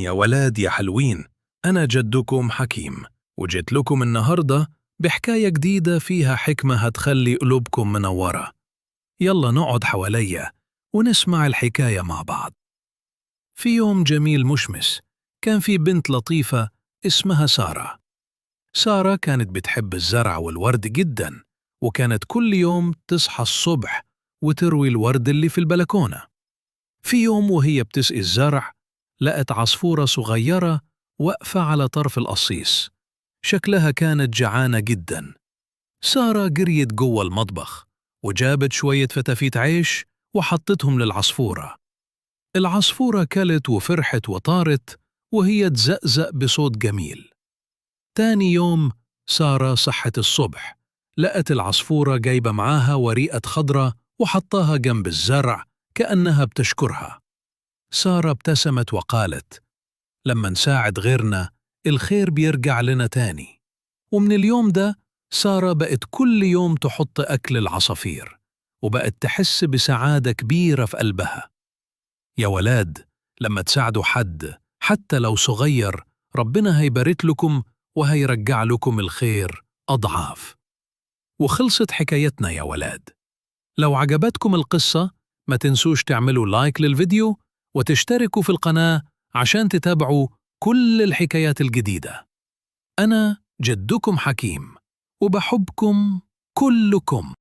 يا ولاد يا حلوين، أنا جدكم حكيم، وجيت لكم النهاردة بحكاية جديدة فيها حكمة هتخلي قلوبكم منورة. يلا نقعد حواليا ونسمع الحكاية مع بعض. في يوم جميل مشمس كان في بنت لطيفة اسمها سارة. سارة كانت بتحب الزرع والورد جدا، وكانت كل يوم تصحى الصبح وتروي الورد اللي في البلكونة. في يوم وهي بتسقي الزرع لقت عصفورة صغيرة واقفة على طرف القصيص، شكلها كانت جعانة جدا. سارة جريت جوه المطبخ وجابت شوية فتافيت عيش وحطتهم للعصفورة. العصفورة كلت وفرحت وطارت وهي تزقزق بصوت جميل. تاني يوم سارة صحت الصبح، لقت العصفورة جايبة معاها وريقة خضرة وحطاها جنب الزرع كأنها بتشكرها. سارة ابتسمت وقالت: لما نساعد غيرنا الخير بيرجع لنا تاني. ومن اليوم ده سارة بقت كل يوم تحط أكل العصافير، وبقت تحس بسعادة كبيرة في قلبها. يا ولاد، لما تساعدوا حد حتى لو صغير ربنا هيبارك لكم وهيرجع لكم الخير أضعاف. وخلصت حكايتنا يا ولاد. لو عجبتكم القصة ما تنسوش تعملوا لايك للفيديو وتشتركوا في القناة عشان تتابعوا كل الحكايات الجديدة. أنا جدكم حكيم وبحبكم كلكم.